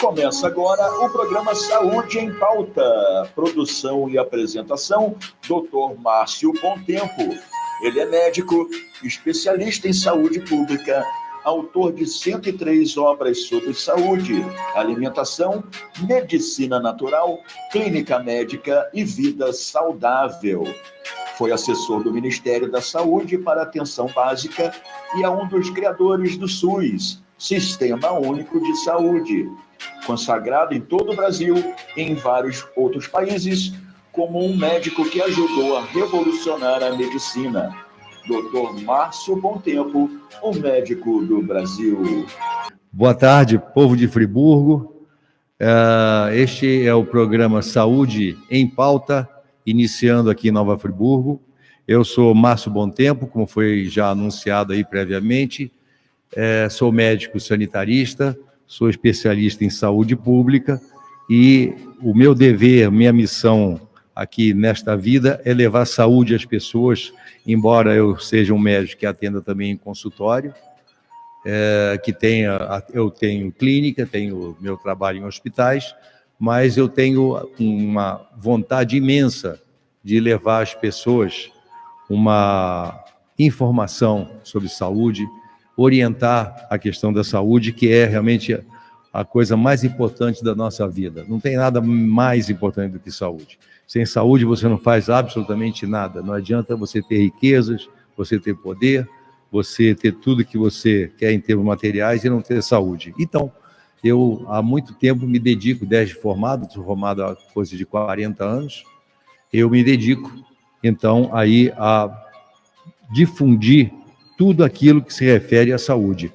Começa agora o programa Saúde em Pauta. Produção e apresentação, Dr. Márcio Bontempo. Ele é médico, especialista em saúde pública, autor de 103 obras sobre saúde, alimentação, medicina natural, clínica médica e vida saudável. Foi assessor do Ministério da Saúde para Atenção Básica e é um dos criadores do SUS, Sistema Único de Saúde, consagrado em todo o Brasil e em vários outros países como um médico que ajudou a revolucionar a medicina. Dr. Márcio Bontempo, o médico do Brasil. Boa tarde, povo de Friburgo. Este é o programa Saúde em Pauta, iniciando aqui em Nova Friburgo. Eu sou Márcio Bontempo, como foi já anunciado aí previamente. Sou médico sanitarista, sou especialista em saúde pública e o meu dever, minha missão aqui nesta vida é levar saúde às pessoas, embora eu seja um médico que atenda também em consultório, eu tenho clínica, tenho meu trabalho em hospitais, mas eu tenho uma vontade imensa de levar às pessoas uma informação sobre saúde, orientar a questão da saúde, que é realmente a coisa mais importante da nossa vida. Não tem nada mais importante do que saúde. Sem saúde você não faz absolutamente nada. Não adianta você ter riquezas, você ter poder, você ter tudo que você quer em termos materiais e não ter saúde. Então, eu há muito tempo me dedico, desde formado, sou formado há coisa de 40 anos, eu me dedico, então, aí a difundir tudo aquilo que se refere à saúde.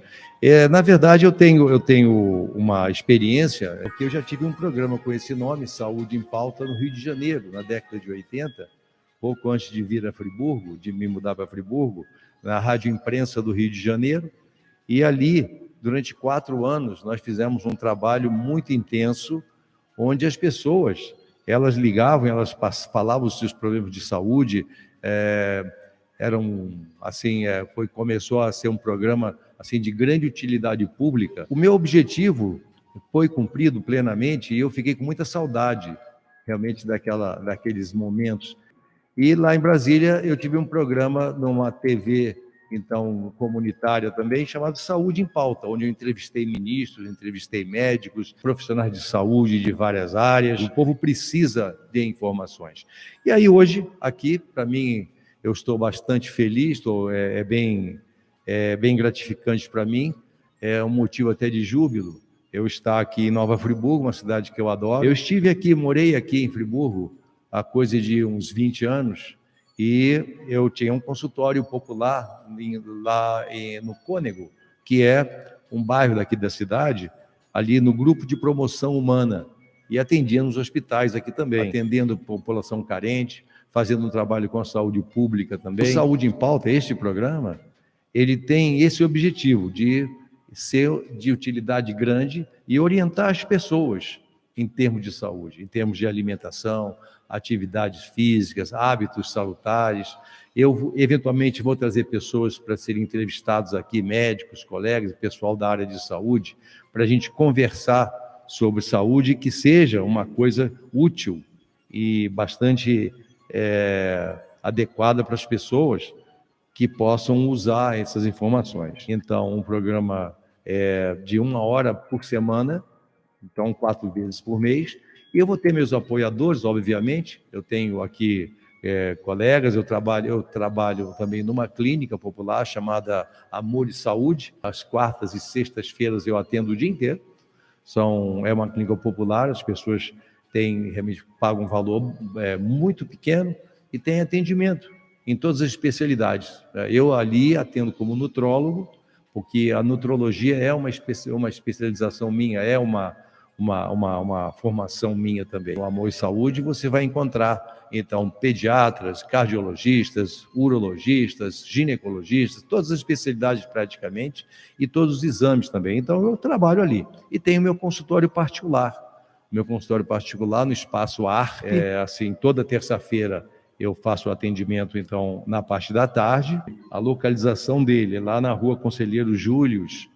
Na verdade, eu tenho uma experiência, porque eu já tive um programa com esse nome, Saúde em Pauta, no Rio de Janeiro, na década de 80, pouco antes de vir a Friburgo, de me mudar para Friburgo, na Rádio Imprensa do Rio de Janeiro, e ali, durante 4 anos, nós fizemos um trabalho muito intenso, onde as pessoas, elas ligavam, elas falavam os seus problemas de saúde, começou a ser um programa assim, de grande utilidade pública. O meu objetivo foi cumprido plenamente e eu fiquei com muita saudade, realmente, daqueles momentos. E lá em Brasília eu tive um programa numa TV, então, comunitária também, chamado Saúde em Pauta, onde eu entrevistei ministros, entrevistei médicos, profissionais de saúde de várias áreas. O povo precisa de informações. E aí hoje, aqui, para mim, eu estou bastante feliz, é bem gratificante para mim, é um motivo até de júbilo eu estar aqui em Nova Friburgo, uma cidade que eu adoro. Eu estive aqui, morei aqui em Friburgo há coisa de uns 20 anos e eu tinha um consultório popular lá no Cônego, que é um bairro daqui da cidade, ali no Grupo de Promoção Humana, e atendia nos hospitais aqui também, atendendo população carente, fazendo um trabalho com a saúde pública também. O Saúde em Pauta, este programa, ele tem esse objetivo de ser de utilidade grande e orientar as pessoas em termos de saúde, em termos de alimentação, atividades físicas, hábitos salutares. Eu, eventualmente, vou trazer pessoas para serem entrevistados aqui, médicos, colegas, pessoal da área de saúde, para a gente conversar sobre saúde, que seja uma coisa útil e bastante adequada para as pessoas que possam usar essas informações. Então, um programa de 1 hora por semana, então 4 vezes por mês, e eu vou ter meus apoiadores, obviamente. Eu tenho aqui colegas, eu trabalho também numa clínica popular chamada Amor e Saúde. Às quartas e sextas-feiras eu atendo o dia inteiro. É uma clínica popular, as pessoas realmente pagam um valor muito pequeno e tem atendimento em todas as especialidades. Eu ali atendo como nutrólogo, porque a nutrologia é uma especialização minha, é uma formação minha também. No Amor e Saúde você vai encontrar, então, pediatras, cardiologistas, urologistas, ginecologistas, todas as especialidades praticamente, e todos os exames também. Então, eu trabalho ali. E tenho meu consultório particular. Meu consultório particular no Espaço ARP, assim, toda terça-feira eu faço o atendimento, então, na parte da tarde. A localização dele é lá na Rua Conselheiro Július,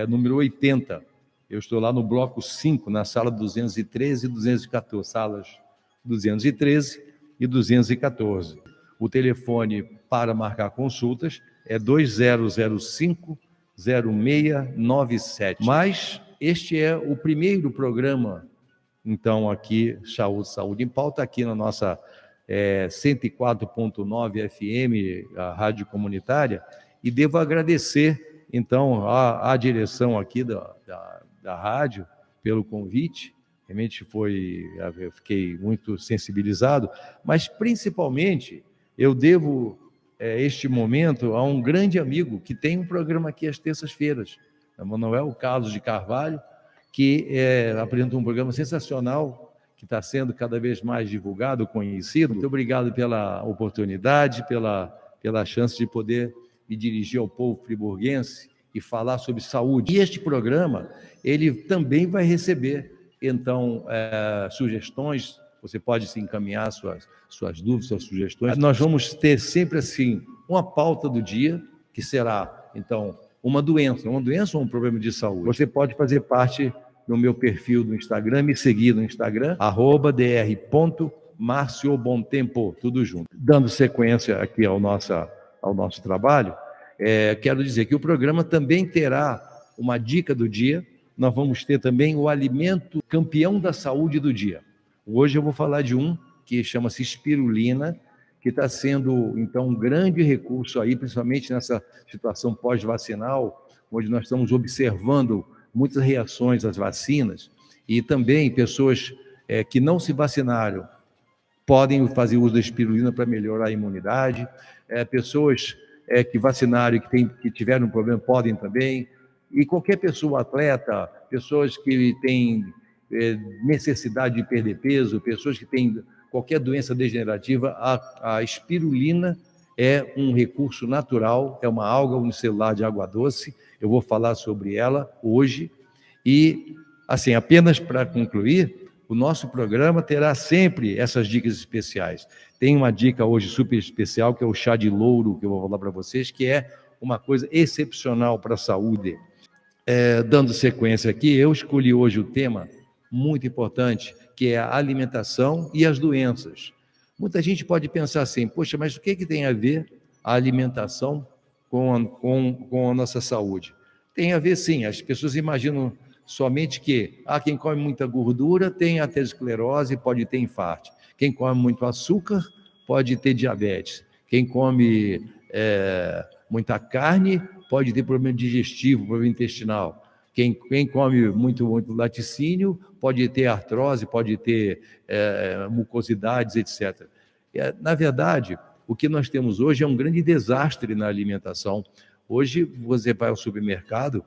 número 80. Eu estou lá no bloco 5, na sala 213 e 214, salas 213 e 214. O telefone para marcar consultas é 2005-0697. Mas este é o primeiro programa, então, aqui, Saúde em Pauta, aqui na nossa 104.9 FM, a rádio comunitária, e devo agradecer, então, à direção aqui da rádio pelo convite. Realmente eu fiquei muito sensibilizado, mas principalmente eu devo este momento a um grande amigo que tem um programa aqui às terças-feiras, Manuel Carlos de Carvalho, que apresenta um programa sensacional, que está sendo cada vez mais divulgado, conhecido. Muito obrigado pela oportunidade, pela chance de poder me dirigir ao povo friburguense e falar sobre saúde. E este programa, ele também vai receber, então, sugestões. Você pode se encaminhar suas dúvidas, suas sugestões. Nós vamos ter sempre, assim, uma pauta do dia, que será, então, uma doença ou um problema de saúde. Você pode fazer parte no meu perfil do Instagram, me seguir no Instagram, @dr.marciobontempo, tudo junto. Dando sequência aqui ao nosso trabalho, quero dizer que o programa também terá uma dica do dia. Nós vamos ter também o alimento campeão da saúde do dia. Hoje eu vou falar de um que chama-se espirulina, que está sendo, então, um grande recurso aí, principalmente nessa situação pós-vacinal, onde nós estamos observando muitas reações às vacinas, e também pessoas que não se vacinaram podem fazer uso da espirulina para melhorar a imunidade, pessoas que vacinaram e que tiveram um problema podem também, e qualquer pessoa, atleta, pessoas que têm necessidade de perder peso, pessoas que têm qualquer doença degenerativa, a espirulina é um recurso natural, é uma alga unicelular de água doce. Eu vou falar sobre ela hoje. E, assim, apenas para concluir, o nosso programa terá sempre essas dicas especiais. Tem uma dica hoje super especial, que é o chá de louro, que eu vou falar para vocês, que é uma coisa excepcional para a saúde. Dando sequência aqui, eu escolhi hoje o tema muito importante, que é a alimentação e as doenças. Muita gente pode pensar assim, poxa, mas o que tem a ver a alimentação com a nossa saúde? Tem a ver, sim. As pessoas imaginam somente que quem come muita gordura tem aterosclerose, pode ter infarto. Quem come muito açúcar pode ter diabetes. Quem come muita carne pode ter problema digestivo, problema intestinal. Quem come muito laticínio pode ter artrose, pode ter mucosidades, etc. Na verdade, o que nós temos hoje é um grande desastre na alimentação. Hoje, você vai ao supermercado,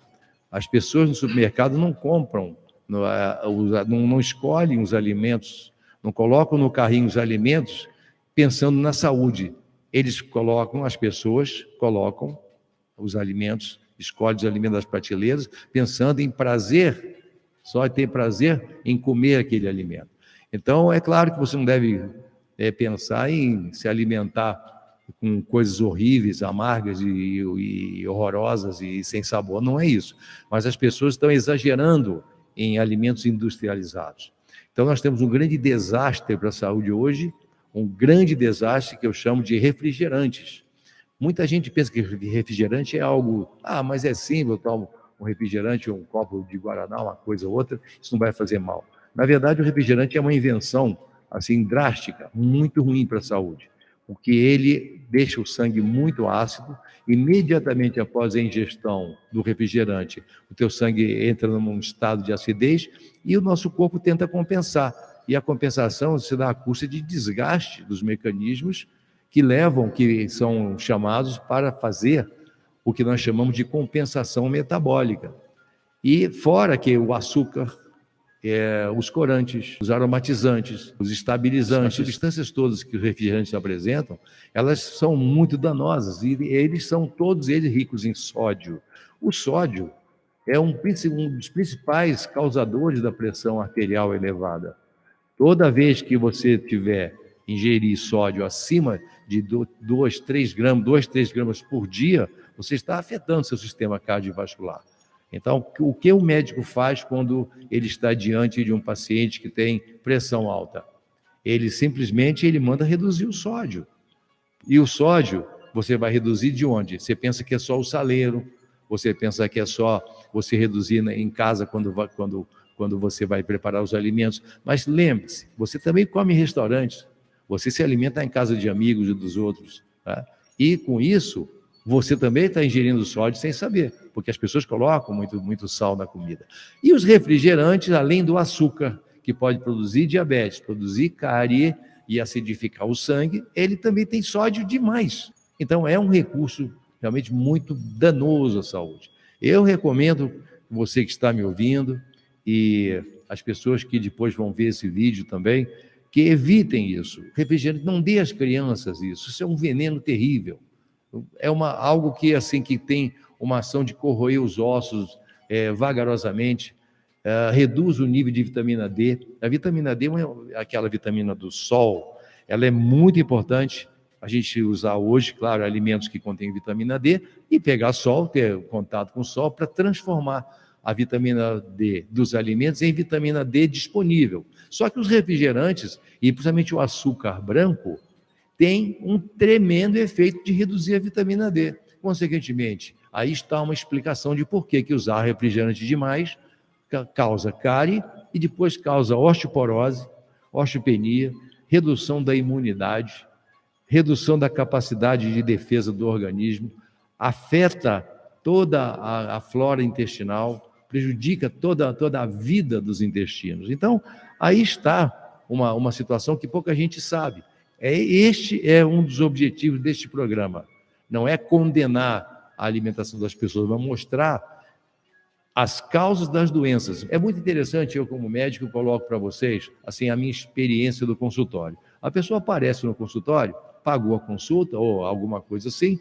as pessoas no supermercado não compram, não escolhem os alimentos, não colocam no carrinho os alimentos pensando na saúde. As pessoas colocam os alimentos, escolhem os alimentos das prateleiras, pensando em prazer, só ter prazer em comer aquele alimento. Então, é claro que você não deve pensar em se alimentar com coisas horríveis, amargas e horrorosas e sem sabor, não é isso. Mas as pessoas estão exagerando em alimentos industrializados. Então, nós temos um grande desastre para a saúde hoje, um grande desastre que eu chamo de refrigerantes. Muita gente pensa que refrigerante é algo, mas é simples, eu tomo um refrigerante, um copo de guaraná, uma coisa ou outra, isso não vai fazer mal. Na verdade, o refrigerante é uma invenção, assim, drástica, muito ruim para a saúde, porque ele deixa o sangue muito ácido. Imediatamente após a ingestão do refrigerante, o teu sangue entra num estado de acidez e o nosso corpo tenta compensar. E a compensação se dá à custa de desgaste dos mecanismos que são chamados para fazer o que nós chamamos de compensação metabólica. E fora que o açúcar, os corantes, os aromatizantes, os estabilizantes, as substâncias todas que os refrigerantes apresentam, elas são muito danosas e eles são todos eles ricos em sódio. O sódio é um dos principais causadores da pressão arterial elevada. Toda vez que você ingerir sódio acima de 2, 3 gramas por dia, você está afetando seu sistema cardiovascular. Então, o que o médico faz quando ele está diante de um paciente que tem pressão alta? Ele simplesmente manda reduzir o sódio. E o sódio, você vai reduzir de onde? Você pensa que é só o saleiro, você pensa que é só você reduzir em casa quando você vai preparar os alimentos. Mas lembre-se, você também come em restaurantes, você se alimenta em casa de amigos e dos outros. Tá? E com isso, você também está ingerindo sódio sem saber, porque as pessoas colocam muito sal na comida. E os refrigerantes, além do açúcar, que pode produzir diabetes, produzir cárie e acidificar o sangue, ele também tem sódio demais. Então, é um recurso realmente muito danoso à saúde. Eu recomendo você que está me ouvindo e as pessoas que depois vão ver esse vídeo também, que evitem isso. Refrigerante, não dê às crianças isso. Isso é um veneno terrível. É algo que, assim, que tem uma ação de corroer os ossos vagarosamente, reduz o nível de vitamina D. A vitamina D é aquela vitamina do sol, ela é muito importante a gente usar hoje, claro, alimentos que contêm vitamina D e pegar sol, ter contato com o sol para transformar a vitamina D dos alimentos em vitamina D disponível. Só que os refrigerantes, e principalmente o açúcar branco, tem um tremendo efeito de reduzir a vitamina D. Consequentemente, aí está uma explicação de por que usar refrigerante demais causa cárie e depois causa osteoporose, osteopenia, redução da imunidade, redução da capacidade de defesa do organismo, afeta toda a flora intestinal, prejudica toda a vida dos intestinos. Então, aí está uma situação que pouca gente sabe. Este é um dos objetivos deste programa. Não é condenar a alimentação das pessoas, mas mostrar as causas das doenças. É muito interessante, eu como médico coloco para vocês assim, a minha experiência do consultório. A pessoa aparece no consultório, pagou a consulta ou alguma coisa assim,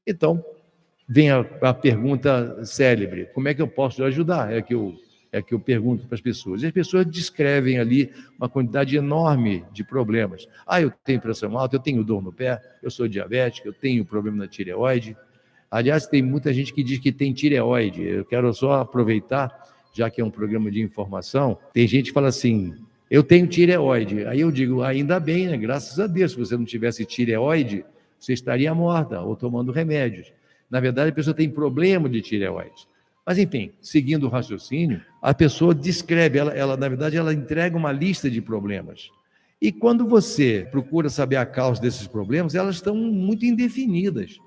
então vem a pergunta célebre: como é que eu posso ajudar? É que eu pergunto para as pessoas. E as pessoas descrevem ali uma quantidade enorme de problemas. Eu tenho pressão alta, eu tenho dor no pé, eu sou diabético, eu tenho problema na tireoide. Aliás, tem muita gente que diz que tem tireoide. Eu quero só aproveitar, já que é um programa de informação, tem gente que fala assim: eu tenho tireoide. Aí eu digo: ainda bem, né? Graças a Deus, se você não tivesse tireoide, você estaria morta ou tomando remédios. Na verdade, a pessoa tem problema de tireoide. Mas, enfim, seguindo o raciocínio, a pessoa descreve, na verdade, ela entrega uma lista de problemas. E quando você procura saber a causa desses problemas, elas estão muito indefinidas.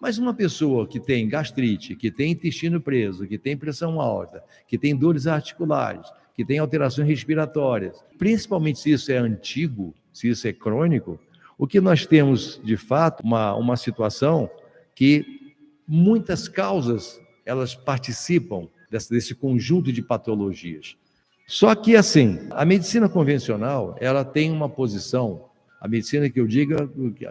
Mas uma pessoa que tem gastrite, que tem intestino preso, que tem pressão alta, que tem dores articulares, que tem alterações respiratórias, principalmente se isso é antigo, se isso é crônico, o que nós temos, de fato, uma situação que muitas causas elas participam desse conjunto de patologias. Só que, assim, a medicina convencional, ela tem uma posição, a medicina que eu digo,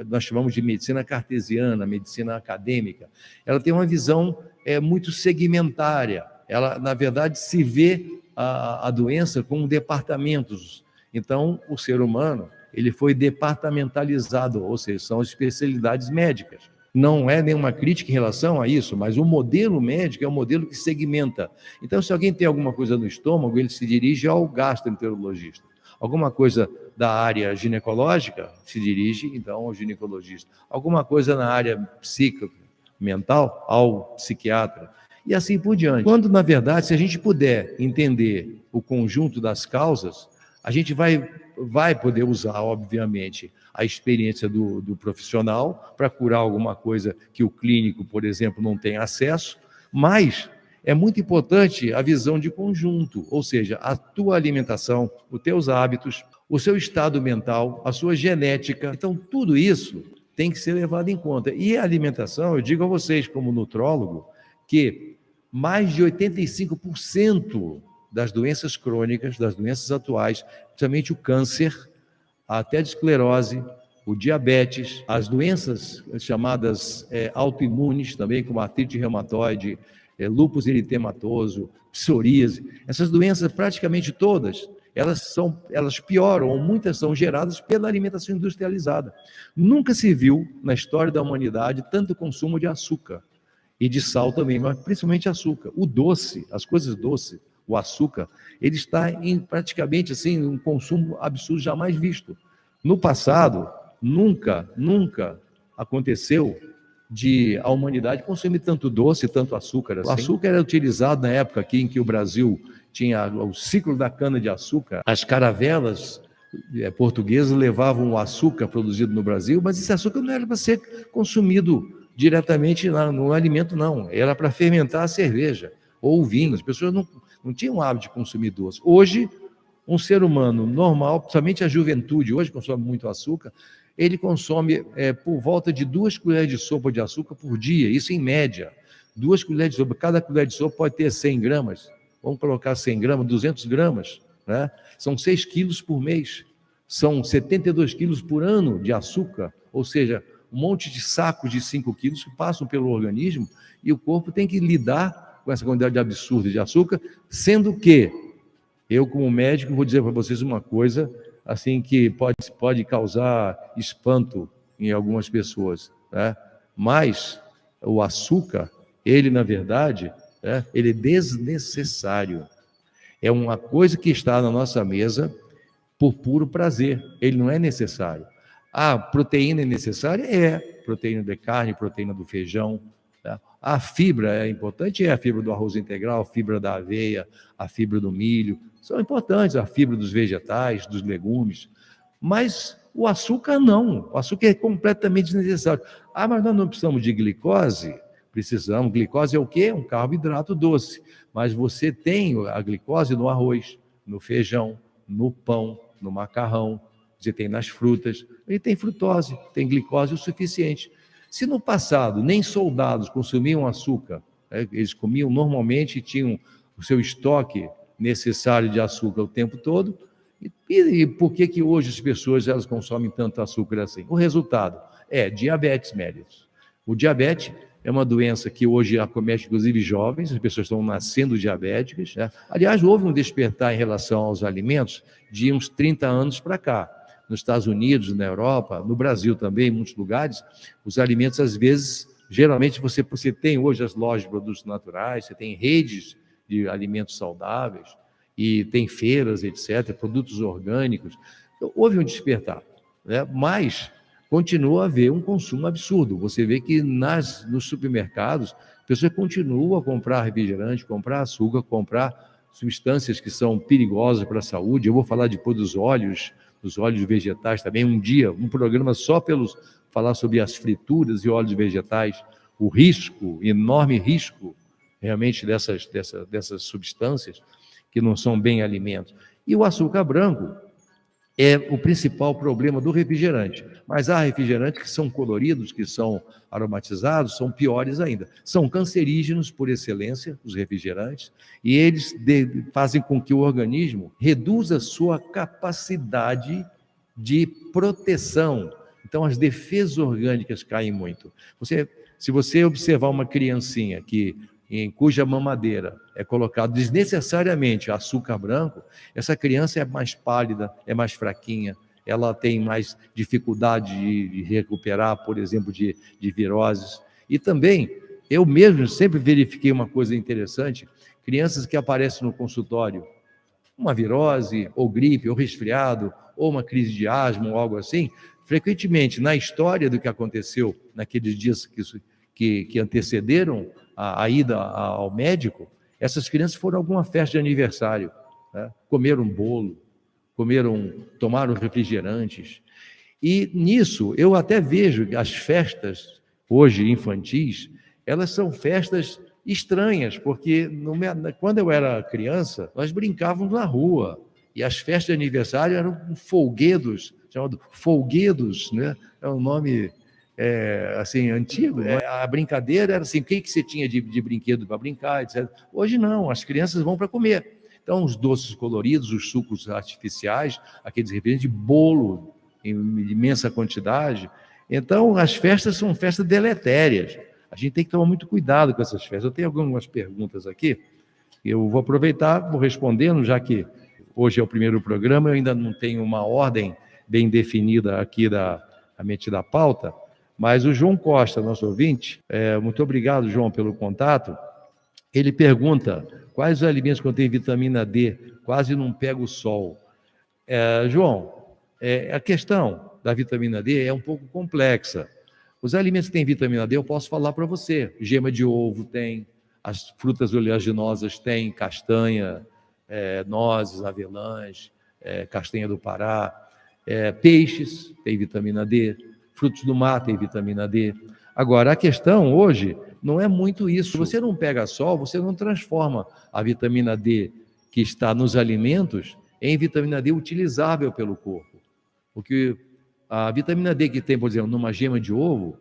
nós chamamos de medicina cartesiana, medicina acadêmica, ela tem uma visão muito segmentária. Ela, na verdade, se vê a doença como departamentos. Então, o ser humano, ele foi departamentalizado, ou seja, são especialidades médicas. Não é nenhuma crítica em relação a isso, mas o modelo médico é um modelo que segmenta. Então, se alguém tem alguma coisa no estômago, ele se dirige ao gastroenterologista. Alguma coisa da área ginecológica, se dirige, então, ao ginecologista. Alguma coisa na área psico-mental, ao psiquiatra. E assim por diante. Quando, na verdade, se a gente puder entender o conjunto das causas, a gente vai poder usar, obviamente, a experiência do profissional para curar alguma coisa que o clínico, por exemplo, não tem acesso, mas é muito importante a visão de conjunto, ou seja, a tua alimentação, os teus hábitos, o seu estado mental, a sua genética. Então, tudo isso tem que ser levado em conta. E a alimentação, eu digo a vocês, como nutrólogo, que mais de 85% das doenças crônicas, das doenças atuais, principalmente o câncer, a esclerose, o diabetes, as doenças chamadas autoimunes também, como artrite reumatoide, lúpus eritematoso, psoríase, essas doenças praticamente todas, elas pioram, ou muitas são geradas pela alimentação industrializada. Nunca se viu na história da humanidade tanto consumo de açúcar. e de sal também, mas principalmente açúcar. O doce, as coisas doces, o açúcar, ele está em praticamente assim um consumo absurdo jamais visto. No passado, nunca aconteceu de a humanidade consumir tanto doce, tanto açúcar assim. O açúcar era utilizado na época aqui em que o Brasil tinha o ciclo da cana-de-açúcar. As caravelas portuguesas levavam o açúcar produzido no Brasil, mas esse açúcar não era para ser consumido diretamente no alimento, não. Era para fermentar a cerveja ou o vinho. As pessoas não tinham o hábito de consumir doce. Hoje, um ser humano normal, principalmente a juventude, hoje consome muito açúcar, ele consome por volta de 2 colheres de sopa de açúcar por dia, isso em média. 2 colheres de sopa, cada colher de sopa pode ter 100 gramas, vamos colocar 100 gramas, 200 gramas, né? São 6 quilos por mês, são 72 quilos por ano de açúcar, ou seja, um monte de sacos de 5 quilos que passam pelo organismo e o corpo tem que lidar com essa quantidade absurda de açúcar, sendo que eu, como médico, vou dizer para vocês uma coisa assim que pode causar espanto em algumas pessoas, né? Mas o açúcar, ele na verdade, ele é desnecessário. É uma coisa que está na nossa mesa por puro prazer, ele não é necessário. A proteína é necessária? É. Proteína de carne, proteína do feijão. Tá? A fibra é importante? É a fibra do arroz integral, a fibra da aveia, a fibra do milho. São importantes, a fibra dos vegetais, dos legumes. Mas o açúcar não. O açúcar é completamente desnecessário. Ah, mas nós não precisamos de glicose? Precisamos. Glicose é o quê? Um carboidrato doce. Mas você tem a glicose no arroz, no feijão, no pão, no macarrão, você tem nas frutas, e tem frutose, tem glicose o suficiente. Se no passado nem soldados consumiam açúcar, eles comiam normalmente e tinham o seu estoque necessário de açúcar o tempo todo, e por que hoje as pessoas elas consomem tanto açúcar assim? O resultado é diabetes mellitus. O diabetes é uma doença que hoje acomete inclusive jovens, as pessoas estão nascendo diabéticas, né? Aliás, houve um despertar em relação aos alimentos de uns 30 anos para cá. Nos Estados Unidos, na Europa, no Brasil também, em muitos lugares, os alimentos, às vezes, geralmente você tem hoje as lojas de produtos naturais, você tem redes de alimentos saudáveis, e tem feiras, etc., produtos orgânicos. Então, houve um despertar, né? Mas continua a haver um consumo absurdo. Você vê que nos supermercados, pessoas continuam a comprar refrigerante, comprar açúcar, comprar substâncias que são perigosas para a saúde. Eu vou falar depois dos óleos vegetais também, um programa só falar sobre as frituras e óleos vegetais, o enorme risco, realmente, dessas substâncias que não são bem alimentos. E o açúcar branco é o principal problema do refrigerante. Mas há refrigerantes que são coloridos, que são aromatizados, são piores ainda. São cancerígenos por excelência, os refrigerantes, e eles fazem com que o organismo reduza sua capacidade de proteção. Então, as defesas orgânicas caem muito. Se você observar uma criancinha em cuja mamadeira é colocado desnecessariamente açúcar branco, essa criança é mais pálida, é mais fraquinha, ela tem mais dificuldade de recuperar, por exemplo, de viroses. E também, eu mesmo sempre verifiquei uma coisa interessante, crianças que aparecem no consultório, uma virose, ou gripe, ou resfriado, ou uma crise de asma, ou algo assim, frequentemente, na história do que aconteceu naqueles dias que antecederam a ida ao médico, essas crianças foram a alguma festa de aniversário, né? Comeram bolo, tomaram refrigerantes. E nisso, eu até vejo que as festas, hoje infantis, elas são festas estranhas, porque quando eu era criança, nós brincávamos na rua, e as festas de aniversário eram folguedos, chamado folguedos, né? É um nome assim, antigo, né? A brincadeira era assim, o que você tinha de brinquedo para brincar, etc. Hoje não, as crianças vão para comer. Então, os doces coloridos, os sucos artificiais, aqueles refrigerantes de bolo em imensa quantidade. Então, as festas são festas deletérias. A gente tem que tomar muito cuidado com essas festas. Eu tenho algumas perguntas aqui, eu vou aproveitar, vou respondendo, já que hoje é o primeiro programa, eu ainda não tenho uma ordem bem definida aqui da pauta, Mas o João Costa, nosso ouvinte, muito obrigado, João, pelo contato. Ele pergunta quais os alimentos que contêm vitamina D, quase não pega o sol. João, a questão da vitamina D é um pouco complexa. Os alimentos que têm vitamina D, eu posso falar para você. Gema de ovo tem, as frutas oleaginosas tem, castanha, nozes, avelãs, castanha do Pará, peixes tem vitamina D, frutos do mar tem vitamina D. Agora, a questão hoje não é muito isso. Se você não pega sol, você não transforma a vitamina D que está nos alimentos em vitamina D utilizável pelo corpo. Porque a vitamina D que tem, por exemplo, numa gema de ovo,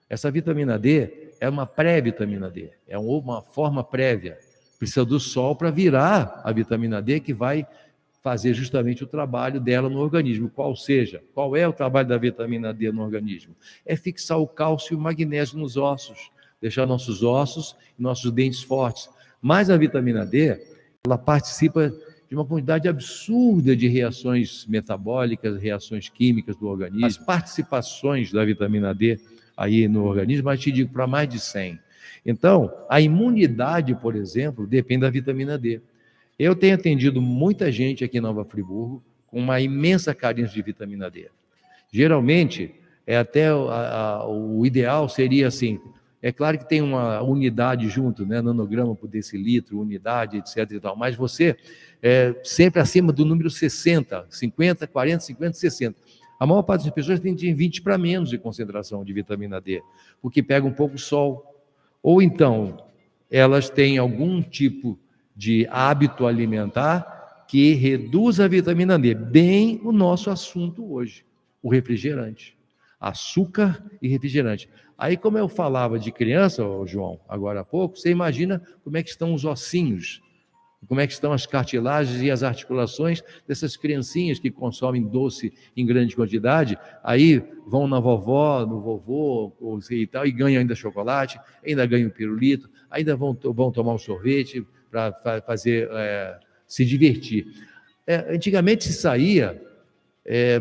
essa vitamina D é uma pré-vitamina D, é uma forma prévia. Precisa do sol para virar a vitamina D que vai fazer justamente o trabalho dela no organismo. Qual é o trabalho da vitamina D no organismo? É fixar o cálcio e o magnésio nos ossos, deixar nossos ossos e nossos dentes fortes. Mas a vitamina D, ela participa de uma quantidade absurda de reações metabólicas, reações químicas do organismo. As participações da vitamina D aí no organismo, mas te digo, para mais de 100. Então, a imunidade, por exemplo, depende da vitamina D. Eu tenho atendido muita gente aqui em Nova Friburgo com uma imensa carência de vitamina D. Geralmente, o ideal seria assim, é claro que tem uma unidade junto, né, nanograma por decilitro, unidade, etc. e tal, mas você sempre acima do número 60, 50, 40, 50, 60. A maior parte das pessoas tem 20 para menos de concentração de vitamina D, porque pega um pouco sol. Ou então, elas têm algum tipo de hábito alimentar que reduz a vitamina D. Bem o nosso assunto hoje, o refrigerante. Açúcar e refrigerante. Aí, como eu falava de criança, João, agora há pouco, você imagina como é que estão os ossinhos, como é que estão as cartilagens e as articulações dessas criancinhas que consomem doce em grande quantidade, aí vão na vovó, no vovô, e tal, e ganham ainda chocolate, ainda ganham pirulito, ainda vão tomar um sorvete para se divertir. Antigamente se saía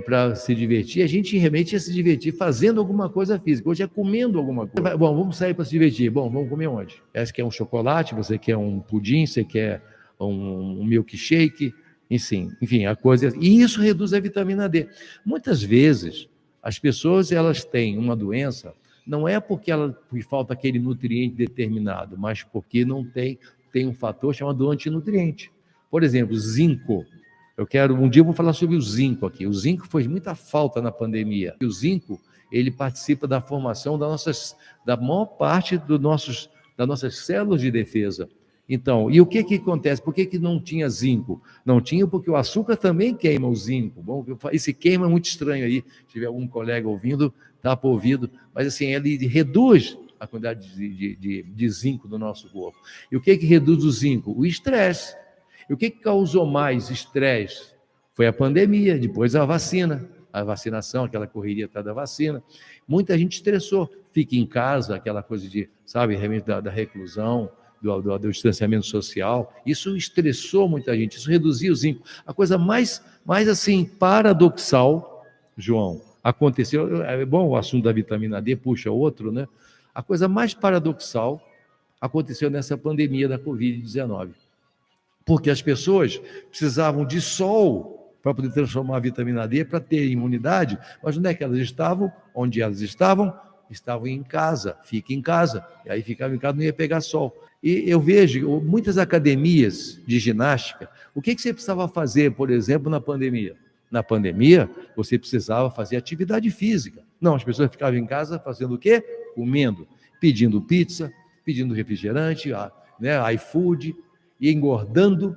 para se divertir, a gente realmente ia se divertir fazendo alguma coisa física, hoje é comendo alguma coisa. Bom, vamos sair para se divertir, bom, vamos comer onde? Você quer um chocolate, você quer um pudim, você quer um milkshake, enfim, a coisa. E isso reduz a vitamina D. Muitas vezes, as pessoas elas têm uma doença, não é porque falta aquele nutriente determinado, mas porque não tem um fator chamado antinutriente. Por exemplo, zinco. Um dia eu vou falar sobre o zinco aqui. O zinco fez muita falta na pandemia. E o zinco, ele participa da formação da maior parte das nossas células de defesa. Então, e o que acontece? Por que não tinha zinco? Não tinha porque o açúcar também queima o zinco. Bom, esse queima é muito estranho aí. Se tiver algum colega ouvindo, tapa o ouvido. Mas assim, ele reduz a quantidade de zinco do nosso corpo. E o que reduz o zinco? O estresse. E o que causou mais estresse? Foi a pandemia, depois a vacinação, aquela correria atrás da vacina. Muita gente estressou. Fica em casa, aquela coisa realmente da reclusão, do distanciamento social. Isso estressou muita gente, isso reduziu o zinco. A coisa mais assim, paradoxal, João, aconteceu, o assunto da vitamina D puxa outro, né? A coisa mais paradoxal aconteceu nessa pandemia da Covid-19. Porque as pessoas precisavam de sol para poder transformar a vitamina D para ter imunidade, mas onde é que elas estavam? Onde elas estavam? Estavam em casa, fica em casa, e aí ficava em casa, não ia pegar sol. E eu vejo muitas academias de ginástica, o que você precisava fazer, por exemplo, na pandemia? Na pandemia, você precisava fazer atividade física. Não, as pessoas ficavam em casa fazendo o quê? Comendo, pedindo pizza, pedindo refrigerante, iFood, e engordando,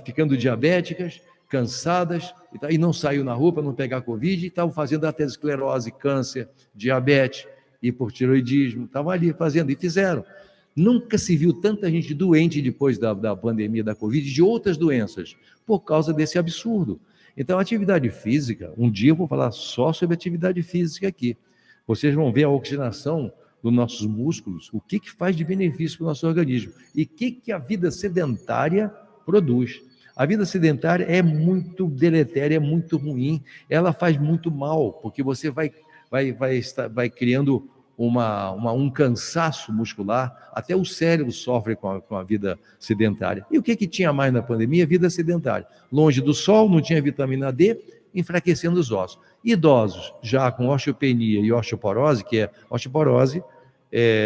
ficando diabéticas, cansadas, e não saiu na rua para não pegar Covid, e estavam fazendo aterosclerose, câncer, diabetes, hipotireoidismo, estavam ali fazendo, e fizeram. Nunca se viu tanta gente doente depois da pandemia da Covid, de outras doenças, por causa desse absurdo. Então, a atividade física, um dia eu vou falar só sobre atividade física aqui. Vocês vão ver a oxigenação dos nossos músculos, o que faz de benefício para o nosso organismo e o que a vida sedentária produz. A vida sedentária é muito deletéria, é muito ruim, ela faz muito mal, porque você vai vai criando um cansaço muscular, até o cérebro sofre com a vida sedentária. E o que tinha mais na pandemia? Vida sedentária. Longe do sol, não tinha vitamina D, enfraquecendo os ossos. Idosos, já com osteopenia e osteoporose, que é osteoporose,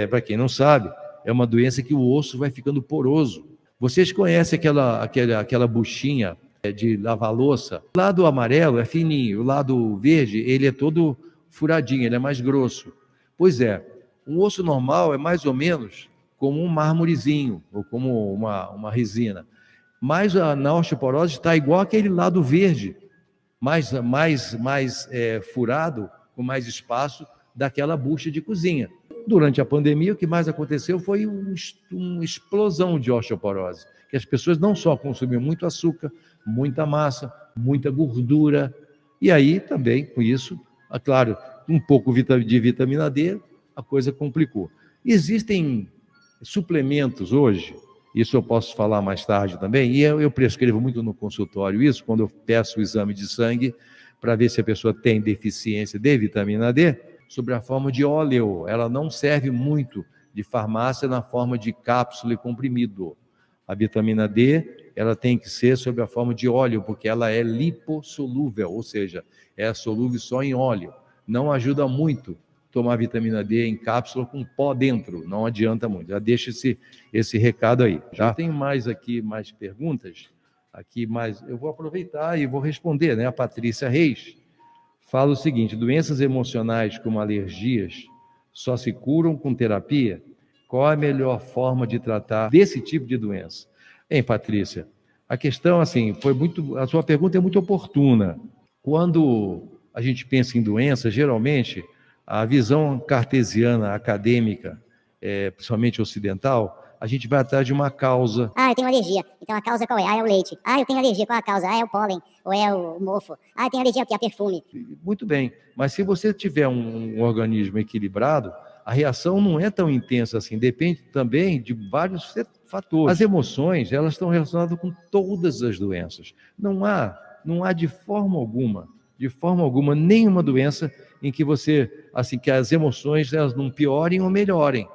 para quem não sabe, é uma doença que o osso vai ficando poroso. Vocês conhecem aquela buchinha de lavar louça? O lado amarelo é fininho, o lado verde ele é todo furadinho, ele é mais grosso. Pois é, um osso normal é mais ou menos como um mármorezinho, ou como uma resina. Mas na osteoporose está igual aquele lado verde, mais furado, com mais espaço daquela bucha de cozinha. Durante a pandemia, o que mais aconteceu foi uma explosão de osteoporose, que as pessoas não só consumiam muito açúcar, muita massa, muita gordura, e aí também, com isso, claro, um pouco de vitamina D, a coisa complicou. Existem suplementos hoje, isso eu posso falar mais tarde também, e eu prescrevo muito no consultório isso, quando eu peço o exame de sangue, para ver se a pessoa tem deficiência de vitamina D, sobre a forma de óleo. Ela não serve muito de farmácia na forma de cápsula e comprimido. A vitamina D, ela tem que ser sob a forma de óleo, porque ela é lipossolúvel, ou seja, é solúvel só em óleo. Não ajuda muito tomar vitamina D em cápsula com pó dentro, não adianta muito. Já deixa esse recado aí. Já tem mais perguntas, mas eu vou aproveitar e vou responder, né? A Patrícia Reis fala o seguinte: doenças emocionais como alergias só se curam com terapia? Qual a melhor forma de tratar desse tipo de doença? Hein, Patrícia? A questão, assim, a sua pergunta é muito oportuna. Quando a gente pensa em doença, geralmente, a visão cartesiana, acadêmica, principalmente ocidental, a gente vai atrás de uma causa. Eu tenho alergia. Então a causa qual é? É o leite. Eu tenho alergia. Qual é a causa? É o pólen. Ou é o mofo. Eu tenho alergia a perfume. Muito bem. Mas se você tiver um organismo equilibrado, a reação não é tão intensa assim. Depende também de vários fatores. As emoções, elas estão relacionadas com todas as doenças. Não há de forma alguma, nenhuma doença em que que as emoções elas não piorem ou melhorem.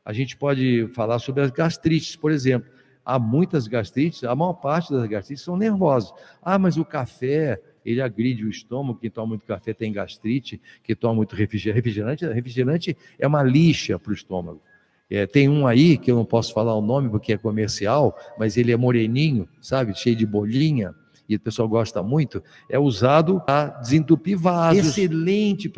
A gente pode falar sobre as gastrites, por exemplo. Há muitas gastrites, a maior parte das gastrites são nervosas. Mas o café, ele agride o estômago, quem toma muito café tem gastrite, quem toma muito refrigerante é uma lixa para o estômago. Tem um aí, que eu não posso falar o nome porque é comercial, mas ele é moreninho, sabe, cheio de bolinha, e o pessoal gosta muito, é usado para desentupir vasos. Excelente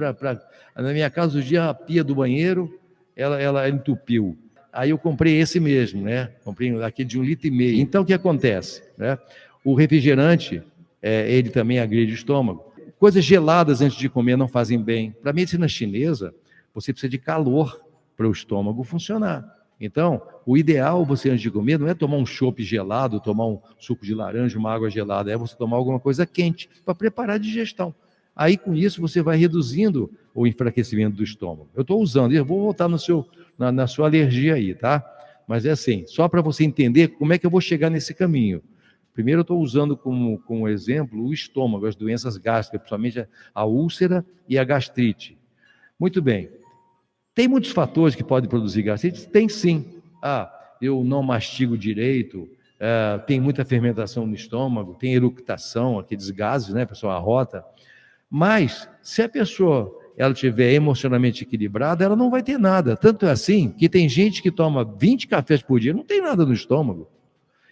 na minha casa, o dia a pia do banheiro, ela entupiu. Aí eu comprei esse mesmo, né? Comprei aquele de 1,5 litro. Então, o que acontece? Né? O refrigerante, ele também agride o estômago. Coisas geladas antes de comer não fazem bem. Para a medicina chinesa, você precisa de calor para o estômago funcionar. Então, o ideal você antes de comer não é tomar um chopp gelado, tomar um suco de laranja, uma água gelada, é você tomar alguma coisa quente para preparar a digestão. Aí, com isso, você vai reduzindo o enfraquecimento do estômago. Eu estou usando, eu vou voltar na sua alergia aí, tá? Mas é assim, só para você entender como é que eu vou chegar nesse caminho. Primeiro, eu estou usando como exemplo o estômago, as doenças gástricas, principalmente a úlcera e a gastrite. Muito bem. Tem muitos fatores que podem produzir gastrite? Tem sim. Eu não mastigo direito, tem muita fermentação no estômago, tem eructação, aqueles gases, né? A pessoa arrota. Mas, se a pessoa ela estiver emocionalmente equilibrada, ela não vai ter nada. Tanto é assim que tem gente que toma 20 cafés por dia, não tem nada no estômago.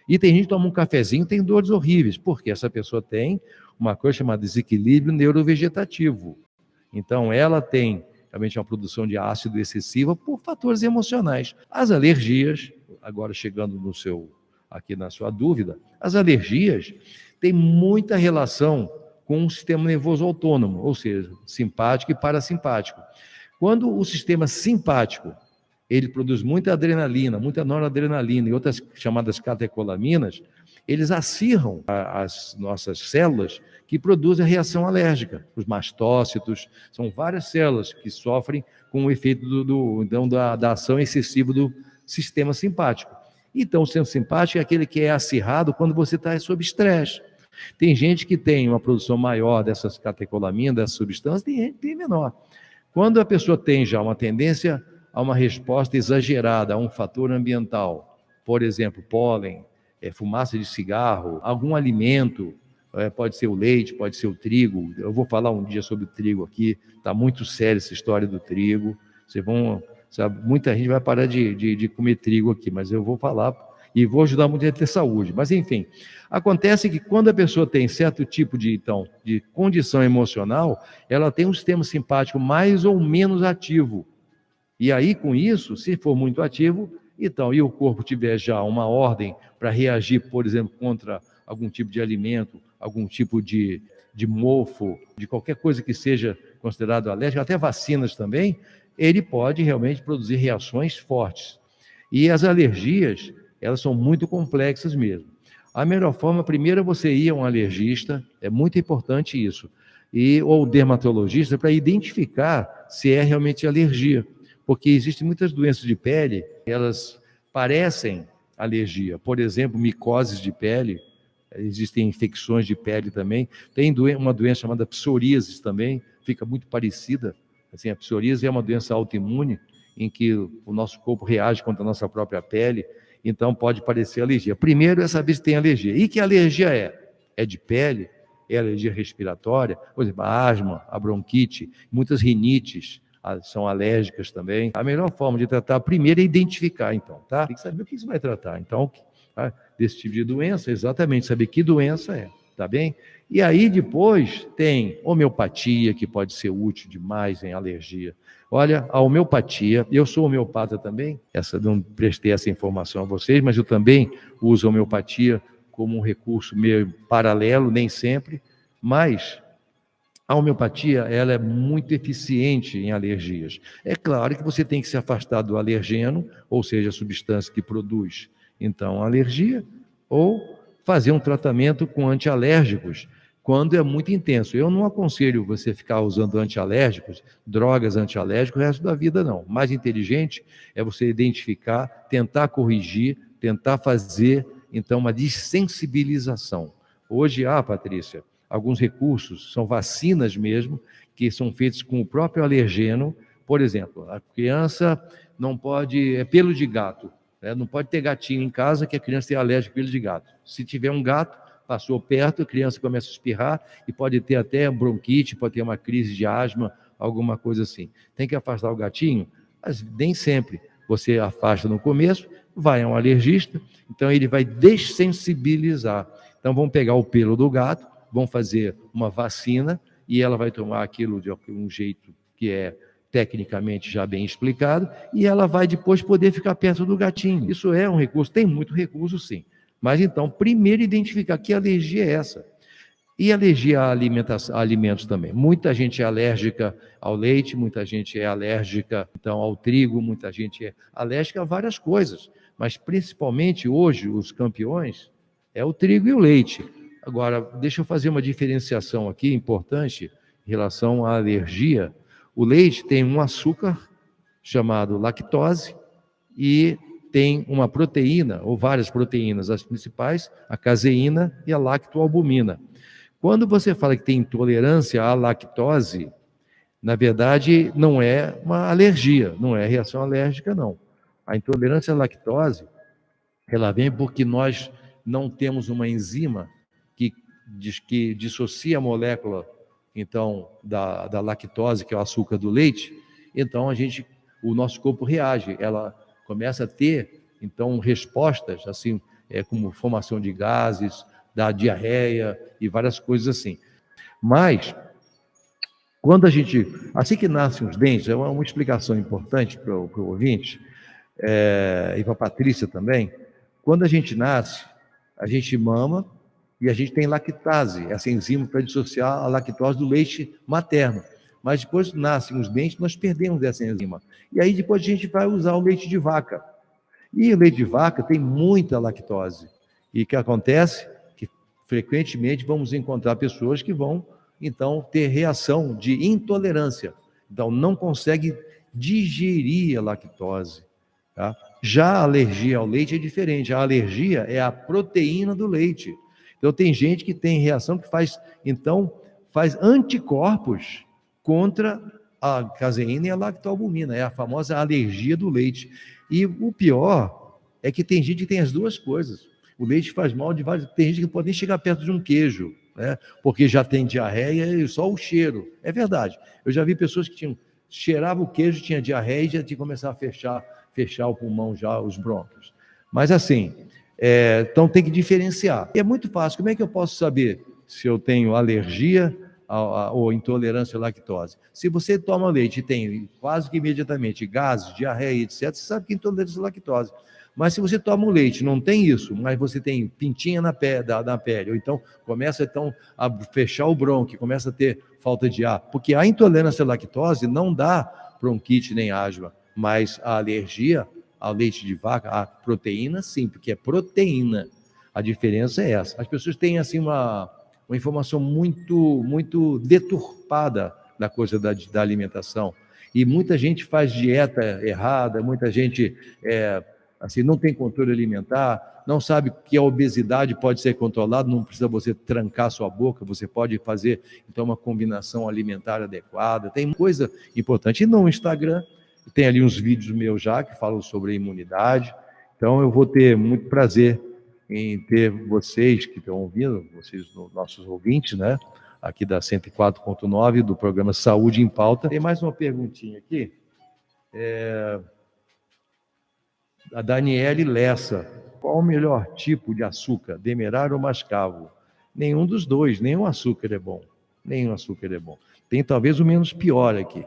E tem gente que toma um cafezinho e tem dores horríveis, porque essa pessoa tem uma coisa chamada desequilíbrio neurovegetativo. Então, ela tem realmente uma produção de ácido excessiva por fatores emocionais. As alergias, agora chegando aqui na sua dúvida, as alergias têm muita relação com o sistema nervoso autônomo, ou seja, simpático e parasimpático. Quando o sistema simpático, ele produz muita adrenalina, muita noradrenalina e outras chamadas catecolaminas, eles acirram as nossas células que produzem a reação alérgica. Os mastócitos, são várias células que sofrem com o efeito da ação excessiva do sistema simpático. Então, o sistema simpático é aquele que é acirrado quando você está sob estresse. Tem gente que tem uma produção maior dessas catecolaminas, dessas substâncias, tem gente que tem menor. Quando a pessoa tem já uma tendência a uma resposta exagerada a um fator ambiental, por exemplo, pólen, fumaça de cigarro, algum alimento, pode ser o leite, pode ser o trigo. Eu vou falar um dia sobre o trigo aqui, está muito séria essa história do trigo. Sabe, muita gente vai parar de comer trigo aqui, mas eu vou falar e vou ajudar muito a ter saúde. Mas, enfim, acontece que quando a pessoa tem certo tipo de condição emocional, ela tem um sistema simpático mais ou menos ativo. E aí, com isso, se for muito ativo, então, e o corpo tiver já uma ordem para reagir, por exemplo, contra algum tipo de alimento, algum tipo de mofo, de qualquer coisa que seja considerado alérgico, até vacinas também, ele pode realmente produzir reações fortes. E as alergias, elas são muito complexas mesmo. A melhor forma, primeiro, é você ir a um alergista, é muito importante isso, ou dermatologista, para identificar se é realmente alergia. Porque existem muitas doenças de pele, elas parecem alergia. Por exemplo, micoses de pele, existem infecções de pele também. Tem uma doença chamada psoríase também, fica muito parecida. Assim, a psoríase é uma doença autoimune, em que o nosso corpo reage contra a nossa própria pele, então pode parecer alergia. Primeiro é saber se tem alergia. E que alergia é? É de pele? É alergia respiratória? Por exemplo, a asma, a bronquite, muitas rinites são alérgicas também. A melhor forma de tratar, primeiro, é identificar, então, tá? Tem que saber o que você vai tratar. Então, tá? Desse tipo de doença, exatamente, saber que doença é, tá bem? E aí, depois, tem homeopatia, que pode ser útil demais em alergia. Olha, a homeopatia, eu sou homeopata também, não prestei essa informação a vocês, mas eu também uso a homeopatia como um recurso meio paralelo, nem sempre, mas a homeopatia, ela é muito eficiente em alergias. É claro que você tem que se afastar do alergeno, ou seja, a substância que produz, então, alergia, ou fazer um tratamento com antialérgicos, quando é muito intenso. Eu não aconselho você ficar usando antialérgicos, drogas antialérgicas o resto da vida, não. O mais inteligente é você identificar, tentar corrigir, tentar fazer, então, uma dessensibilização. Hoje, Patrícia, alguns recursos, são vacinas mesmo, que são feitas com o próprio alergeno. Por exemplo, a criança não pode, pelo de gato, né? Não pode ter gatinho em casa que a criança tenha alérgico a pelo de gato. Se tiver um gato, passou perto, a criança começa a espirrar e pode ter até bronquite, pode ter uma crise de asma, alguma coisa assim. Tem que afastar o gatinho? Mas nem sempre. Você afasta no começo, vai a um alergista, então ele vai dessensibilizar. Então vamos pegar o pelo do gato, vão fazer uma vacina e ela vai tomar aquilo de um jeito que é tecnicamente já bem explicado, e ela vai depois poder ficar perto do gatinho. Isso é um recurso, tem muito recurso sim, mas então primeiro identificar que alergia é essa. E alergia a alimentos também. Muita gente é alérgica ao leite, muita gente é alérgica então ao trigo, muita gente é alérgica a várias coisas, mas principalmente hoje os campeões é o trigo e o leite. Agora, deixa eu fazer uma diferenciação aqui importante em relação à alergia. O leite tem um açúcar chamado lactose e tem uma proteína, ou várias proteínas, as principais, a caseína e a lactoalbumina. Quando você fala que tem intolerância à lactose, na verdade não é uma alergia, não é reação alérgica, não. A intolerância à lactose, ela vem porque nós não temos uma enzima que dissocia a molécula, então, da lactose, que é o açúcar do leite, então o nosso corpo reage, ela começa a ter, então, respostas, assim, como formação de gases, da diarreia e várias coisas assim. Mas, quando assim que nascem os dentes, é uma explicação importante para o ouvinte, e para a Patrícia também, quando a gente nasce, a gente mama, e a gente tem lactase, essa enzima para dissociar a lactose do leite materno. Mas depois nascem os dentes, nós perdemos essa enzima. E aí depois a gente vai usar o leite de vaca. E o leite de vaca tem muita lactose. E o que acontece? Que frequentemente vamos encontrar pessoas que vão, então, ter reação de intolerância. Então, não consegue digerir a lactose. Tá? Já a alergia ao leite é diferente. A alergia é a proteína do leite. Então, tem gente que tem reação que faz anticorpos contra a caseína e a lactoalbumina, é a famosa alergia do leite. E o pior é que tem gente que tem as duas coisas. O leite faz mal de vários... Tem gente que não pode nem chegar perto de um queijo, né? Porque já tem diarreia e só o cheiro. É verdade. Eu já vi pessoas que cheiravam o queijo, tinha diarreia e já tinha que começar a fechar o pulmão, já os brônquios. Mas assim, então tem que diferenciar. E é muito fácil. Como é que eu posso saber se eu tenho alergia ou intolerância à lactose? Se você toma leite e tem quase que imediatamente gases, diarreia, etc., você sabe que é intolerância à lactose. Mas se você toma o leite, não tem isso, mas você tem pintinha na pele, ou então começa a fechar o brônquio, começa a ter falta de ar, porque a intolerância à lactose não dá bronquite nem asma, mas a alergia ao leite de vaca, a proteína, sim, porque é proteína. A diferença é essa. As pessoas têm assim uma informação muito deturpada da coisa da alimentação, e muita gente faz dieta errada, muita gente assim, não tem controle alimentar, não sabe que a obesidade pode ser controlada, não precisa você trancar sua boca, você pode fazer, então, uma combinação alimentar adequada. Tem coisa importante. E no Instagram, tem ali uns vídeos meus já que falam sobre a imunidade. Então, eu vou ter muito prazer em ter vocês que estão ouvindo, vocês, nossos ouvintes, né? Aqui da 104.9, do programa Saúde em Pauta. Tem mais uma perguntinha aqui. A Daniele Lessa: qual o melhor tipo de açúcar, demerara ou mascavo? Nenhum dos dois, nenhum açúcar é bom. Nenhum açúcar é bom. Tem talvez o menos pior aqui,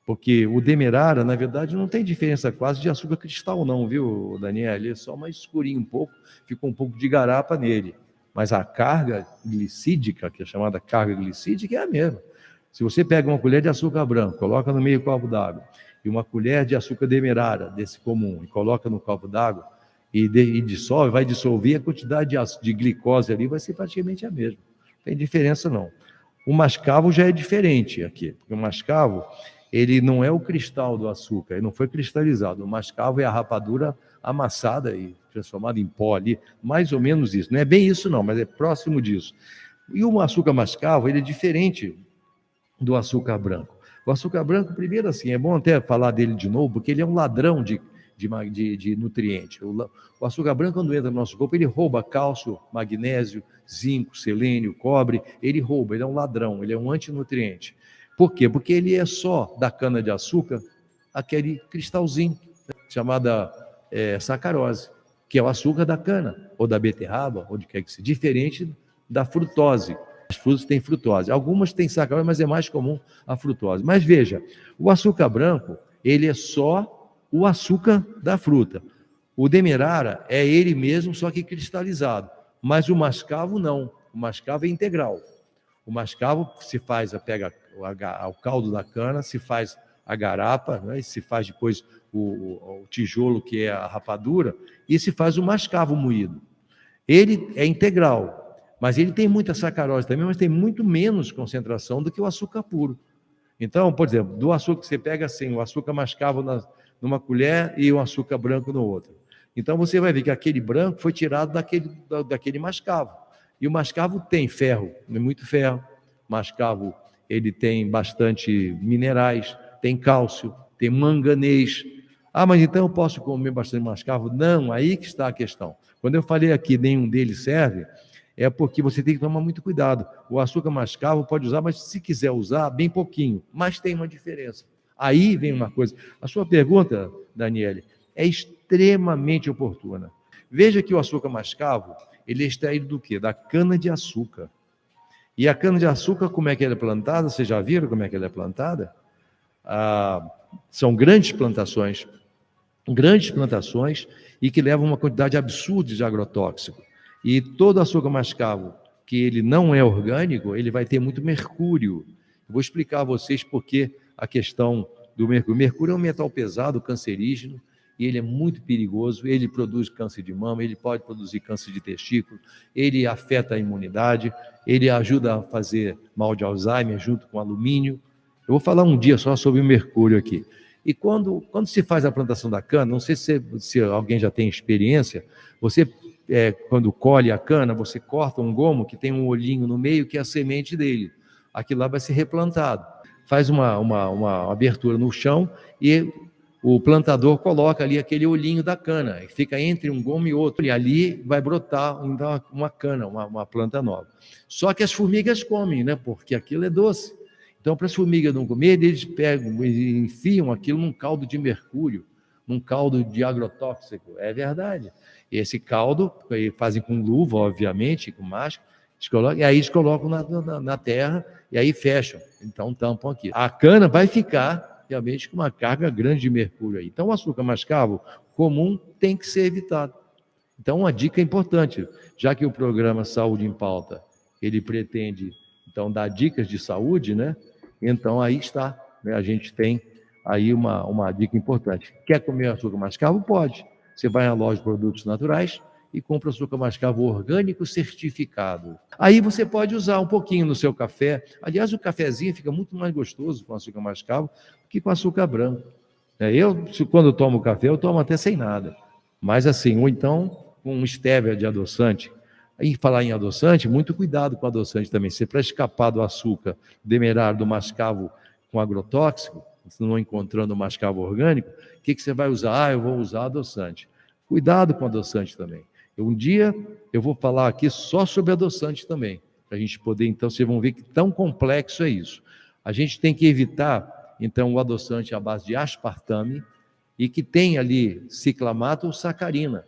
porque o demerara, na verdade, não tem diferença quase de açúcar cristal não, viu, Daniele? É só mais escurinho um pouco, fica um pouco de garapa nele. Mas a carga glicídica, que é chamada carga glicídica, é a mesma. Se você pega uma colher de açúcar branco, coloca no meio copo d'água, e uma colher de açúcar demerara, desse comum, e coloca no copo d'água, e dissolve, vai dissolver, a quantidade de glicose ali vai ser praticamente a mesma. Não tem diferença não. O mascavo já é diferente aqui, porque o mascavo, ele não é o cristal do açúcar, ele não foi cristalizado. O mascavo é a rapadura amassada e transformada em pó ali, mais ou menos isso. Não é bem isso não, mas é próximo disso. E o açúcar mascavo, ele é diferente do açúcar branco. O açúcar branco, primeiro assim, é bom até falar dele de novo, porque ele é um ladrão de nutriente. O açúcar branco, quando entra no nosso corpo, ele rouba cálcio, magnésio, zinco, selênio, cobre, ele rouba, ele é um ladrão, ele é um antinutriente. Por quê? Porque ele é só da cana-de-açúcar, aquele cristalzinho, chamada sacarose, que é o açúcar da cana, ou da beterraba, ou de que seja, diferente da frutose. As frutas têm frutose. Algumas têm sacarose, mas é mais comum a frutose. Mas veja, o açúcar branco, ele é só o açúcar da fruta. O demerara é ele mesmo, só que cristalizado. Mas o mascavo não. O mascavo é integral. O mascavo se faz, pega o caldo da cana, se faz a garapa, né, se faz depois o tijolo, que é a rapadura, e se faz o mascavo moído. Ele é integral. Mas ele tem muita sacarose também, mas tem muito menos concentração do que o açúcar puro. Então, por exemplo, do açúcar que você pega assim, o açúcar mascavo numa colher e o açúcar branco no outro. Então você vai ver que aquele branco foi tirado daquele mascavo. E o mascavo tem ferro, muito ferro. O mascavo, ele tem bastante minerais, tem cálcio, tem manganês. Ah, mas então eu posso comer bastante mascavo? Não, aí que está a questão. Quando eu falei aqui, nenhum deles serve, é porque você tem que tomar muito cuidado. O açúcar mascavo pode usar, mas se quiser usar, bem pouquinho. Mas tem uma diferença. Aí vem uma coisa. A sua pergunta, Daniele, é extremamente oportuna. Veja que o açúcar mascavo, ele é extraído do quê? Da cana-de-açúcar. E a cana-de-açúcar, como é que ela é plantada? Vocês já viram como é que ela é plantada? São grandes plantações e que levam uma quantidade absurda de agrotóxico. E todo açúcar mascavo, que ele não é orgânico, ele vai ter muito mercúrio. Eu vou explicar a vocês por que a questão do mercúrio. O mercúrio é um metal pesado, cancerígeno, e ele é muito perigoso. Ele produz câncer de mama, ele pode produzir câncer de testículo, ele afeta a imunidade, ele ajuda a fazer mal de Alzheimer junto com alumínio. Eu vou falar um dia só sobre o mercúrio aqui. E quando se faz a plantação da cana, não sei se alguém já tem experiência, você, quando colhe a cana, você corta um gomo que tem um olhinho no meio, que é a semente dele. Aquilo lá vai ser replantado. faz uma abertura no chão e o plantador coloca ali aquele olhinho da cana, e fica entre um gomo e outro, e ali vai brotar então, uma cana, uma planta nova. Só que as formigas comem, né? Porque aquilo é doce. Então, para as formigas não comerem, eles pegam e enfiam aquilo num caldo de mercúrio, num caldo de agrotóxico. É verdade. E esse caldo, fazem com luva, obviamente, com máscara, e aí eles colocam na terra, e aí fecham. Então, tampam aqui. A cana vai ficar realmente com uma carga grande de mercúrio aí. Então, o açúcar mascavo comum tem que ser evitado. Então, uma dica importante, já que o programa Saúde em Pauta, ele pretende, então, dar dicas de saúde, né? Então, aí está, né? A gente tem aí uma dica importante. Quer comer açúcar mascavo? Pode. Você vai na loja de produtos naturais e compra açúcar mascavo orgânico certificado. Aí você pode usar um pouquinho no seu café. Aliás, o cafezinho fica muito mais gostoso com açúcar mascavo que com açúcar branco. Quando eu tomo café, eu tomo até sem nada. Mas assim, ou então com stevia de adoçante. Aí, falar em adoçante, muito cuidado com o adoçante também. Se para escapar do açúcar demerara do mascavo com agrotóxico, não encontrando o mascavo orgânico, o que você vai usar? Eu vou usar adoçante. Cuidado com adoçante também. Um dia eu vou falar aqui só sobre adoçante também, para a gente poder, então, vocês vão ver que tão complexo é isso. A gente tem que evitar, então, o adoçante à base de aspartame e que tem ali ciclamato ou sacarina,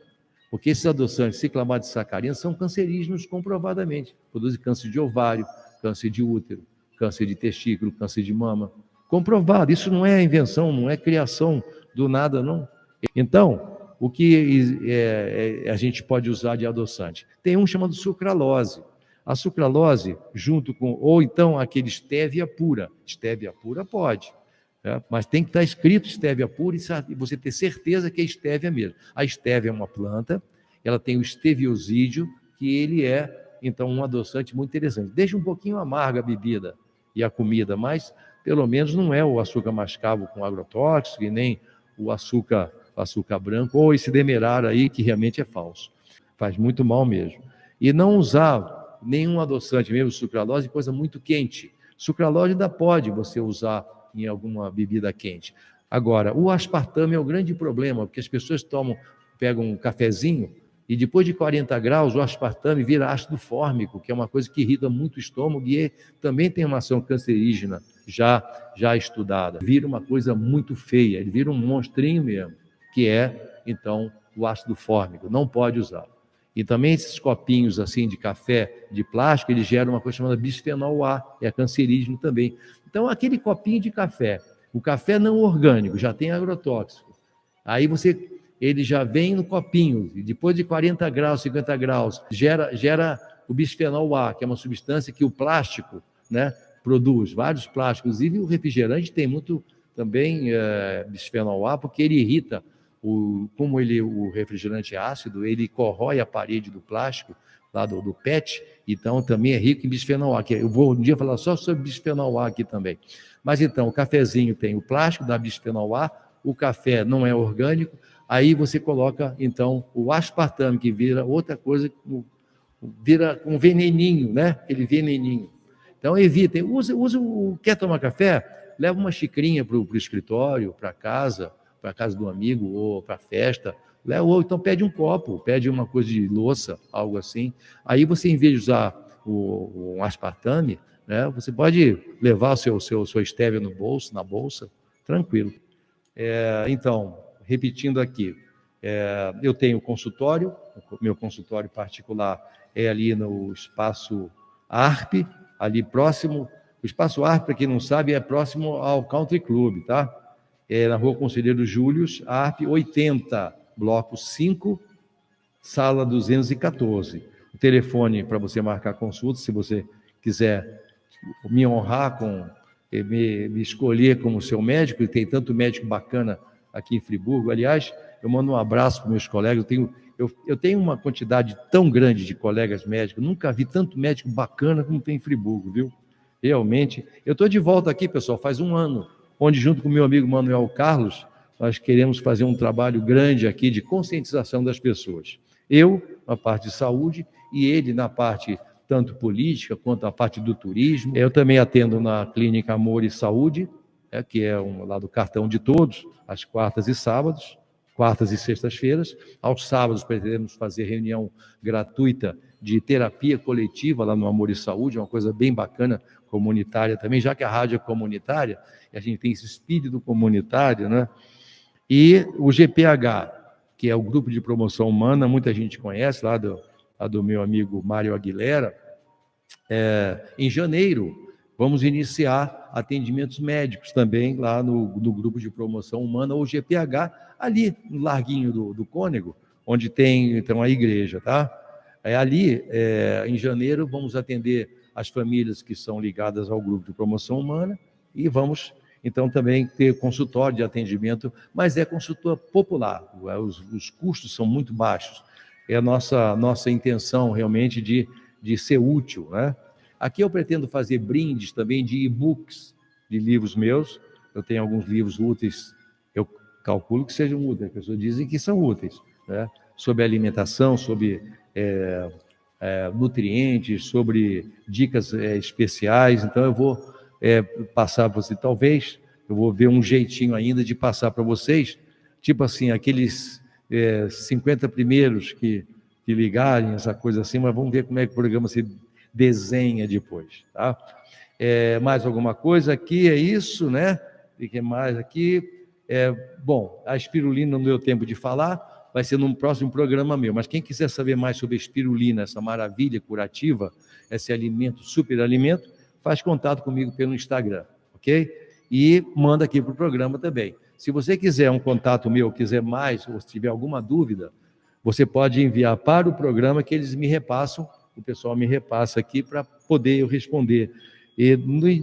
porque esses adoçantes, ciclamato e sacarina, são cancerígenos comprovadamente. Produzem câncer de ovário, câncer de útero, câncer de testículo, câncer de mama. Comprovado, isso não é invenção, não é criação do nada, não. Então, o que a gente pode usar de adoçante? Tem um chamado sucralose. A sucralose, junto com, ou então aquele stevia pura. Stevia pura pode, mas tem que estar escrito stevia pura e você ter certeza que é stevia mesmo. A stevia é uma planta, ela tem o steviosídeo, que ele é, então, um adoçante muito interessante. Deixa um pouquinho amarga a bebida e a comida, mas pelo menos não é o açúcar mascavo com agrotóxico e nem o açúcar branco, ou esse demerara aí, que realmente é falso. Faz muito mal mesmo. E não usar nenhum adoçante, mesmo sucralose, coisa muito quente. Sucralose ainda pode você usar em alguma bebida quente. Agora, o aspartame é o grande problema, porque as pessoas pegam um cafezinho e depois de 40 graus o aspartame vira ácido fórmico, que é uma coisa que irrita muito o estômago e também tem uma ação cancerígena já estudada. Vira uma coisa muito feia, ele vira um monstrinho mesmo, que é, então, o ácido fórmico, não pode usar. E também esses copinhos assim de café de plástico, eles geram uma coisa chamada bisfenol A, é cancerígeno também. Então, aquele copinho de café, o café não orgânico, já tem agrotóxico. Aí ele já vem no copinho, e depois de 40 graus, 50 graus, gera o bisfenol A, que é uma substância que o plástico, né, produz, vários plásticos, inclusive o refrigerante tem muito também bisfenol A, porque ele irrita, como o refrigerante é ácido, ele corrói a parede do plástico, lá do PET, então também é rico em bisfenol A. Eu vou um dia falar só sobre bisfenol A aqui também. Mas então, o cafezinho tem o plástico da bisfenol A, o café não é orgânico, aí você coloca, então, o aspartame, que vira outra coisa, vira um veneninho, né? Aquele veneninho. Então, evitem. Quer tomar café? Leva uma xicrinha para o escritório, para casa do amigo, ou para a festa, ou então pede um copo, pede uma coisa de louça, algo assim. Aí você, em vez de usar o aspartame, né, você pode levar sua stevia na bolsa, tranquilo. Então, repetindo aqui, eu tenho consultório, meu consultório particular é ali no Espaço ARP, ali próximo. O Espaço ARP, para quem não sabe, é próximo ao Country Club, tá? É na Rua Conselheiro Július, ARP 80, bloco 5, sala 214. O telefone para você marcar consulta, se você quiser me honrar me escolher como seu médico, e tem tanto médico bacana aqui em Friburgo. Aliás, eu mando um abraço para meus colegas. Eu tenho uma quantidade tão grande de colegas médicos, nunca vi tanto médico bacana como tem em Friburgo, viu? Realmente. Eu estou de volta aqui, pessoal, faz um ano, onde, junto com o meu amigo Manuel Carlos, nós queremos fazer um trabalho grande aqui de conscientização das pessoas. Eu, na parte de saúde, e ele na parte tanto política quanto a parte do turismo. Eu também atendo na Clínica Amor e Saúde, que é lá do cartão de todos, às quartas e sábados, quartas e sextas-feiras. Aos sábados pretendemos fazer reunião gratuita de terapia coletiva lá no Amor e Saúde, uma coisa bem bacana, comunitária também, já que a rádio é comunitária, e a gente tem esse espírito comunitário, né? E o GPH, que é o Grupo de Promoção Humana, muita gente conhece, lá do meu amigo Mário Aguilera. Em janeiro, vamos iniciar atendimentos médicos também lá no Grupo de Promoção Humana, ou GPH, ali no Larguinho do Cônego, onde tem então a igreja, tá? Ali, em janeiro, vamos atender as famílias que são ligadas ao Grupo de Promoção Humana e vamos, então, também ter consultório de atendimento, mas é consultor popular, os custos são muito baixos. É a nossa intenção, realmente, de ser útil, né? Aqui eu pretendo fazer brindes também de e-books, de livros meus. Eu tenho alguns livros úteis, eu calculo que sejam úteis, as pessoas dizem que são úteis, né? Sobre alimentação, sobre nutrientes, sobre dicas especiais. Então eu vou passar para você, talvez, eu vou ver um jeitinho ainda de passar para vocês, tipo assim, aqueles 50 primeiros que ligarem, essa coisa assim, mas vamos ver como é que o programa se desenha depois, tá? Mais alguma coisa aqui, é isso, né? E que mais aqui? Bom, a espirulina não deu tempo de falar, vai ser num próximo programa meu, mas quem quiser saber mais sobre a espirulina, essa maravilha curativa, esse alimento, super alimento, faz contato comigo pelo Instagram, ok? E manda aqui para o programa também. Se você quiser um contato meu, quiser mais, ou se tiver alguma dúvida, você pode enviar para o programa que eles me repassam, o pessoal me repassa aqui para poder eu responder. E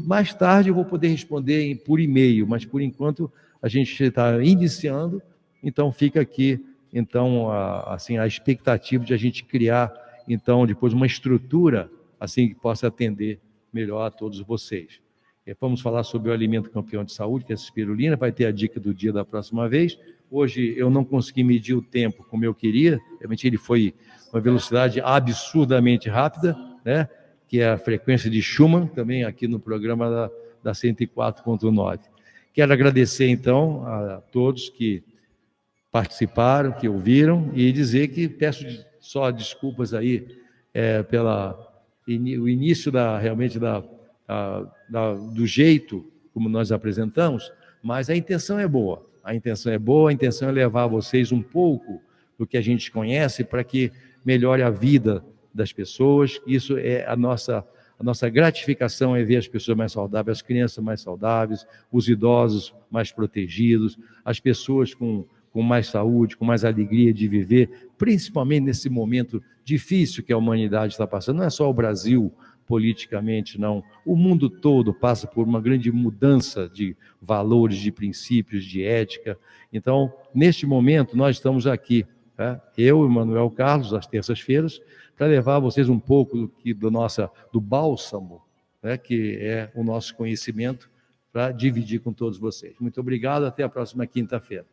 mais tarde eu vou poder responder por e-mail, mas por enquanto a gente está iniciando, então fica aqui então a expectativa de a gente criar então depois uma estrutura assim que possa atender melhor a todos vocês. Vamos falar sobre o alimento campeão de saúde, que é a espirulina, vai ter a dica do dia da próxima vez. Hoje eu não consegui medir o tempo como eu queria, realmente ele foi uma velocidade absurdamente rápida, né? Que é a frequência de Schumann, também aqui no programa da 104.9. Quero agradecer então a todos que participaram, que ouviram, e dizer que peço só desculpas aí o início realmente do jeito como nós apresentamos, mas a intenção é boa. A intenção é levar a vocês um pouco do que a gente conhece para que melhore a vida das pessoas. Isso é a nossa gratificação, é ver as pessoas mais saudáveis, as crianças mais saudáveis, os idosos mais protegidos, as pessoas com mais saúde, com mais alegria de viver, principalmente nesse momento difícil que a humanidade está passando. Não é só o Brasil politicamente, não. O mundo todo passa por uma grande mudança de valores, de princípios, de ética. Então, neste momento, nós estamos aqui, tá? Eu e Manuel Carlos, às terças-feiras, para levar a vocês um pouco do bálsamo, né, que é o nosso conhecimento, para dividir com todos vocês. Muito obrigado, até a próxima quinta-feira.